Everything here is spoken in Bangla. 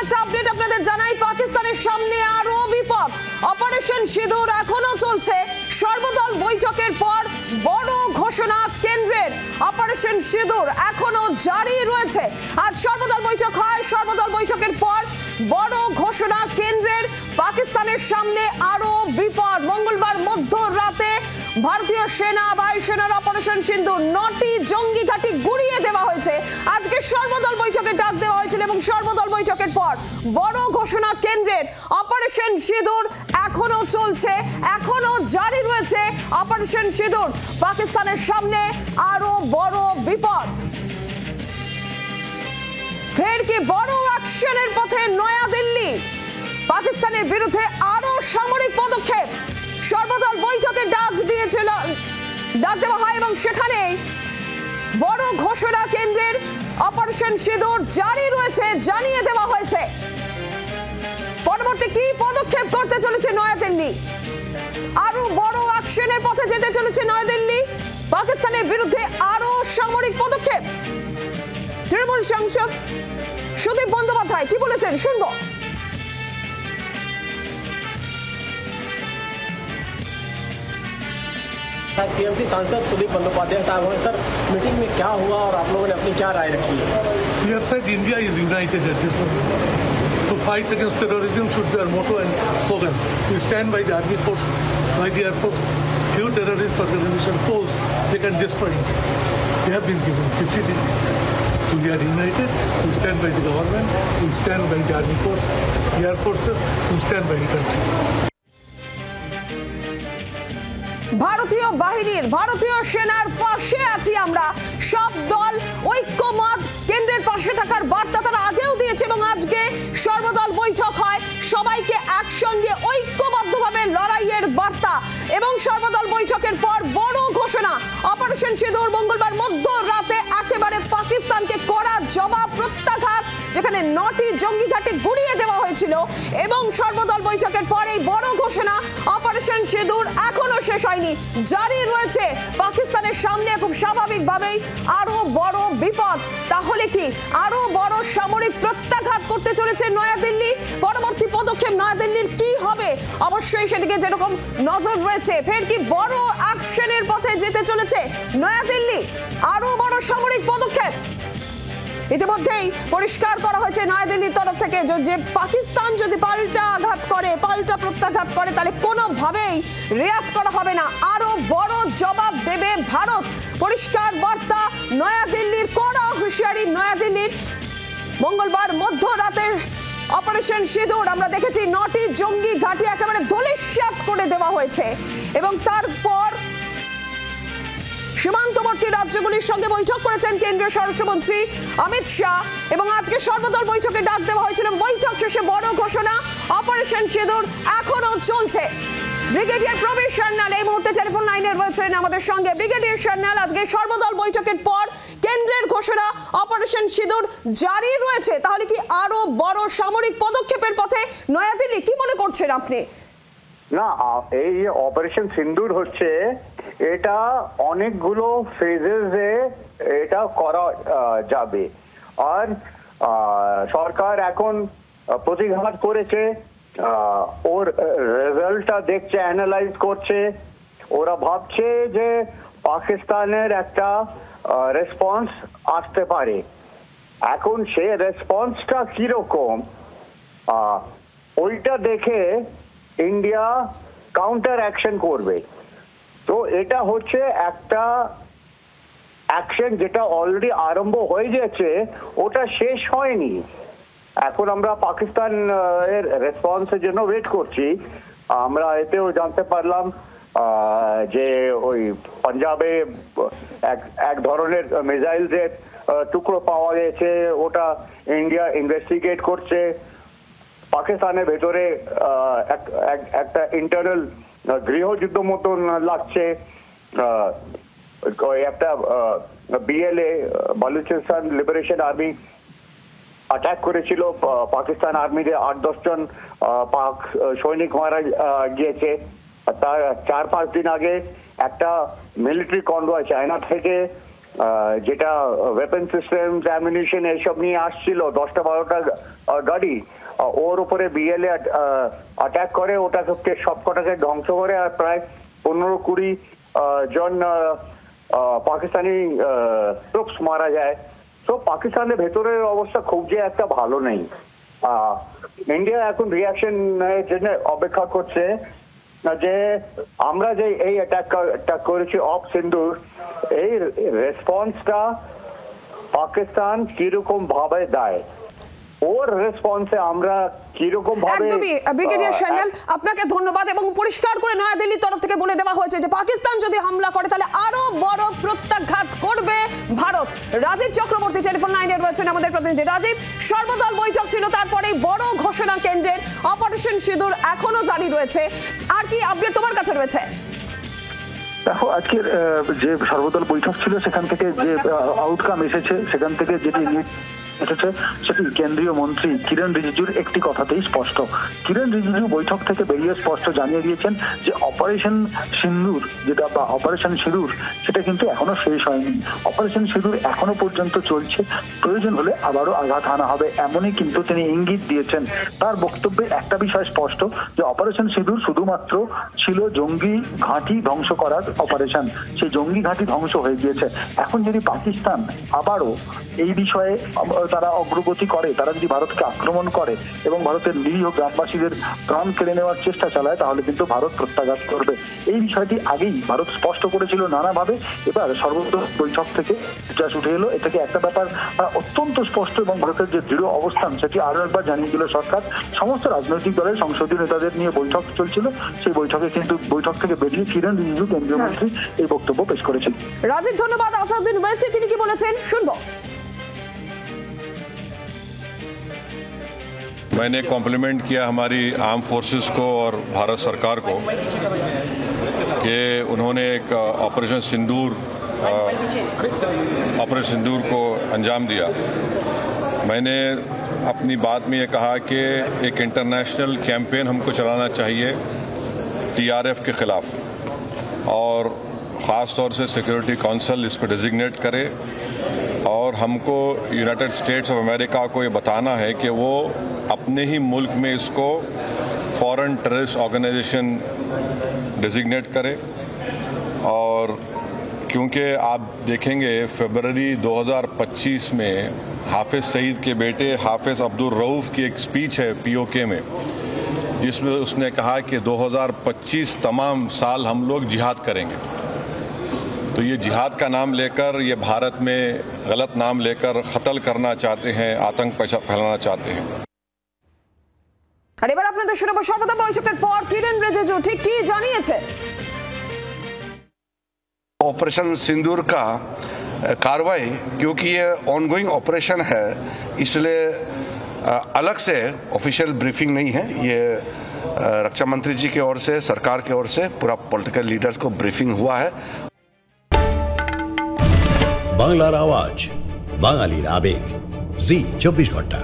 একটা আপডেট আপনাদের জানাই, পাকিস্তানের সামনে আরো বিপদ। অপারেশন সিঁদুর এখনো চলছে। সর্বদল বৈঠকের পর বড় ঘোষণা কেন্দ্রের। অপারেশন সিঁদুর এখনো জারি রয়েছে। আজ সর্বদল বৈঠক হয়, সর্বদল বৈঠকের পর বড় ঘোষণা কেন্দ্রের। পাকিস্তানের সামনে আরো বিপদ। মঙ্গলবার মধ্যরাতে ভারতীয় সেনা বায়ুসেনার অপারেশন সিঁদুর 9টি জঙ্গি ঘাঁটি গুড়িয়ে দেওয়া হয়েছে। আজকে সর্বদল বৈঠকে ডাক দেওয়া হয়েছিল এবং সর্বদল বৈঠকের পর বড় ঘোষণা কেন্দ্রের। অপারেশন সিঁদুর এখনো চলছে, এখনো জারি রয়েছে অপারেশন সিঁদুর। পাকিস্তানের সামনে আরো বড় বিপদ। ফের কি বড় অ্যাকশনের পথে নয়াদিল্লি? পাকিস্তানের বিরুদ্ধে আরো সামরিক পদক্ষেপ। সর্বদল বৈঠকে ডাক দেওয়া হয় এবং সেখানে বড় ঘোষণা কেন্দ্রের। অপারেশন সিঁদুর জারি রয়েছে, জানিয়ে দেওয়া হয়েছে। পরবর্তী কি পদক্ষেপ করতে চলেছে নয়াদিল্লি? আরো বড় অ্যাকশনের পথে যেতে চলেছে নয়াদিল্লি। পাকিস্তানের বিরুদ্ধে আরো সামরিক পদক্ষেপ। তৃণমূল সাংসদ সুদীপ বন্দ্যোপাধ্যায় কি বলেছেন শুনবো। टीएमसी सांसद सुदीप बंदोपाध्याय साहब हैं। सर, मीटिंग में क्या हुआ और आप लोगों ने अपनी क्या राय रखी है? We have said India is united at this moment. To fight against terrorism should be our motto and slogan. We stand by the army forces, by the air force. Few terrorists or terrorist foes, they can destroy India. They have been given defeat in India. So we are united. We stand by the government. We stand by the army forces, the air forces. We stand by the country. ভারতীয় বাহিনীর, ভারতীয় সেনার পাশে আছি আমরা। সব দল ঐক্যমত, কেন্দ্রের পাশে থাকার বার্তা তারা আগেও দিয়েছে এবং আজকে সর্বদল বৈঠক হয়। সবাইকে একসঙ্গে ঐক্যবদ্ধভাবে লড়াইয়ের বার্তা এবং সর্বদল বৈঠকের পর বড় ঘোষণা। অপারেশন সিঁদুর মঙ্গলবার মধ্যরাতে একেবারে পাকিস্তানকে কড়া জবাব, প্রত্যাঘাত, যেখানে 9টি জঙ্গি ঘাঁটি গুড়িয়ে দেওয়া হয়েছিল এবং সর্বদল বৈঠকের পর এই বড় ঘোষণা। অপারেশন সিঁদুর এখনো শেষ হয়নি, জারি রয়েছে। পাকিস্তানের সামনে খুব স্বাভাবিকভাবেই আরো বড় বিপদ। তাহলে কি আরো বড় সামরিক প্রত্যাঘাত করতে চলেছে নয়াদিল্লি? পরবর্তী পদক্ষেপ নয়াদিল্লির কি হবে? অবশ্যই সেদিকে যেরকম নজর রয়েছে। ফের কি বড় অ্যাকশনের পথে যেতে চলেছে নয়াদিল্লি? আরো বড় সামরিক পদক্ষেপ ইতিমধ্যেই পরিষ্কার করা হয়েছে নয়াদিল্লির তরফ থেকে যে পাকিস্তান যদি পাল্টা আঘাত করে, পাল্টা প্রত্যাঘাত করে, তাহলে কোনোভাবেই রেয়াত করা হবে না। আরো বড় জবাব দেবে ভারত। পরিষ্কার বার্তা নয়াদিল্লির, কড়া হুঁশিয়ারি নয়াদিল্লির। মঙ্গলবার মধ্যরাতের অপারেশন সিঁদুর আমরা দেখেছি 9টি জঙ্গি ঘাঁটি একেবারে ধূলিসাৎ করে দেওয়া হয়েছে এবং তারপর সীমান্তবর্তী রাজ্যগুলির সঙ্গে বৈঠক করেছেন কেন্দ্রীয় স্বরাষ্ট্রমন্ত্রী অমিত শাহ এবং আজকে সর্বদল বৈঠকে ডাক দেওয়া হয়েছিল। বৈঠক শেষে বড় ঘোষণা, অপারেশন সিঁদুর এখনো চলছে। ব্রিগেডিয়ার প্রবীর সান্যাল এই মুহূর্তে টেলিফোন লাইনে রয়েছেন আমাদের সঙ্গে। ব্রিগেডিয়ার সান্যাল, আজকে সর্বদল বৈঠকের পর কেন্দ্রের ঘোষণা অপারেশন সিঁদুর জারি রয়েছে। তাহলে কি আরো বড় সামরিক পদক্ষেপের পথে নয়াদিল্লি? কি মনে করছেন আপনি? না, এই অপারেশন সিন্দুর হচ্ছে, এটা অনেকগুলো ফেজেসে এটা করা যাবে। আর সরকার এখন প্রতিঘাত করেছে, ওর রেজাল্টটা দেখছে, অ্যানালাইজ করছে। ওরা ভাবছে যে পাকিস্তানের একটা রেসপন্স আসতে পারে। এখন সে রেসপন্সটা কিরকম ওইটা দেখে ইন্ডিয়া কাউন্টার অ্যাকশন করবে। তো এটা হচ্ছে একটা অ্যাকশন যেটা অলরেডি আরম্ভ হয়ে গেছে, ওটা শেষ হয়নি। এখন আমরা পাকিস্তান এর রেসপন্সের জন্য ওয়েট করছি। আমরা এতেও জানতে পারলাম যে ওই পাঞ্জাবে এক ধরনের মিসাইলের টুকরো পাওয়া গেছে, ওটা ইন্ডিয়া ইনভেস্টিগেট করছে। পাকিস্তানের ভেতরে একটা ইন্টারনাল গৃহযুদ্ধ মতন লাগছে। একটা BLA, Balochistan liberation army attack করেছিল পাকিস্তান আর্মিতে। 8-10 জন পাক সৈনিক মারা গিয়েছে। তার 4-5 দিন আগে একটা মিলিটারি কনভয় চায়না থেকে যেটা ওয়েপন সিস্টেম অ্যামিউনিশন এসব নিয়ে আসছিল 10টা 12টা গাড়ি, ওর উপরে বিএলএ অ্যাটাক করে, ওটাকে সবকটাকে ধ্বংস করে, আর প্রায় 15-20 জন পাকিস্তানি ট্রুপস মারা যায়। তো পাকিস্তানের ভেতরের অবস্থা খুব যে একটা ভালো নেই। ইন্ডিয়া এখন রিয়াকশন জন্য অপেক্ষা করছে যে আমরা যে এই অ্যাটাক করেছি অফ সিন্দুর, এই রেসপন্সটা পাকিস্তান কিরকম ভাবে দেয়, ওর রেসপন্সে আমরা কিরকম ভাবে। একদমই ব্রিগেডিয়ার জেনারেল, আপনাকে ধন্যবাদ। এবং পরিষ্কার করে নয়াদিল্লির তরফ থেকে বলে দেওয়া হয়েছে যে পাকিস্তান যদি হামলা করে তাহলে আরো বড় প্রত্যাঘাত করবে ভারত। রাজীব চক্রবর্তী টেলিফোন লাইনে রয়েছেন আমাদের প্রতিনিধি। রাজীব, সর্বদল বৈঠক ছিল, তারপরেই বড় ঘোষণা কেন্দ্রের, অপারেশন সিঁদুর এখনো জারি রয়েছে, আর কি আপডেট তোমার কাছে রয়েছে? দেখো, আজকের যে সর্বদল বৈঠক ছিল সেখান থেকে যে আউটকাম এসেছে, সেখান থেকে যেটি এসেছে সেটি কেন্দ্রীয় মন্ত্রী কিরণ রিজিজুর একটি কথাতেই স্পষ্ট। কিরণ রিজিজু বৈঠক থেকে বেরিয়ে স্পষ্ট জানিয়ে দিয়েছেন যে অপারেশন সিন্দুর যেটা বা অপারেশন সিঁদুর সেটা কিন্তু এখনো শেষ হয়নি। অপারেশন সিঁদুর এখনো পর্যন্ত চলছে, প্রয়োজন হলে আবারও আঘাত হানা হবে, এমনই কিন্তু তিনি ইঙ্গিত দিয়েছেন। তার বক্তব্যে একটা বিষয় স্পষ্ট যে অপারেশন সিঁদুর শুধুমাত্র ছিল জঙ্গি ঘাঁটি ধ্বংস করার অপারেশন, সেই জঙ্গি ঘাঁটি ধ্বংস হয়ে গিয়েছে। এখন যদি পাকিস্তান আবারও এই বিষয়ে তারা অগ্রগতি করে, তারা যদি ভারতকে আক্রমণ করে এবং ভারতের নিরীহ গ্রামবাসীদের প্রাণ কেড়ে নেওয়ার চেষ্টা চালায়, তাহলে কিন্তু ভারত প্রত্যাঘাত করবে। এই বিষয়টি আগেই ভারত স্পষ্ট করেছিল নানাভাবে। এবার সর্বদল বৈঠক থেকে যা উঠে এলো, এ থেকে একটা ব্যাপার অত্যন্ত স্পষ্ট এবং ভারতের যে দৃঢ় অবস্থান সেটি আরো একবার জানিয়ে দিল সরকার। সমস্ত রাজনৈতিক দলের সংসদীয় নেতাদের নিয়ে বৈঠক চলছিল, সেই বৈঠকে কিন্তু বৈঠক থেকে বেরিয়ে কিরণ রিজিজু কেন্দ্রীয় মন্ত্রী এই বক্তব্য পেশ করেছেন। রাজীব, ধন্যবাদ। আসাদুদ্দিন ওয়াইসি তিনি কি বলেছেন শুনবো। मैंने कॉम्प्लीमेंट किया हमारी आर्म फोर्सेस को और भारत सरकार को कि उन्होंने एक ऑपरेशन सिंदूर को अंजाम दिया। मैंने अपनी बात में ये कहा कि एक इंटरनेशनल कैंपेन हमको चलाना चाहिए TRF के ख़िलाफ़, और ख़ास तौर से सिक्योरिटी काउंसिल इसको डिजिग्नेट करे, और हमको यूनाइटेड स्टेट्स ऑफ अमेरिका को ये बताना है कि वो अपने ही मुल्क में इसको फॉरेन टेररिस्ट ऑर्गेनाइजेशन डिजिग्नेट करे। और क्योंकि आप देखेंगे फरवरी 2025 में हाफिज़ सईद के बेटे हाफिज़ अब्दुल रऊफ़ की एक स्पीच है POK में, जिसमें उसने कहा कि 2025 तमाम साल हम लोग जिहाद करेंगे। तो ये जिहाद का नाम लेकर, ये भारत में गलत नाम लेकर कत्ल करना चाहते हैं, आतंक फैलाना चाहते हैं। আর এবার আপনাদের শুনবো সর্বদল বৈঠকের পর কিরণ রিজিজু ঠিক কি জানিয়েছে। ऑपरेशन सिंदूर का कार्रवाई, क्योंकि ये ऑनगोइंग ऑपरेशन है, इसलिए अलग से ऑफिशियल ब्रीफिंग नहीं है। ये रक्षा मंत्री जी की ओर से, सरकार की ओर से पूरा पॉलिटिकल लीडर्स को ब्रीफिंग हुआ है। বাংলার আওয়াজ, বাঙালির আবেগ, জি 24 ঘন্টা।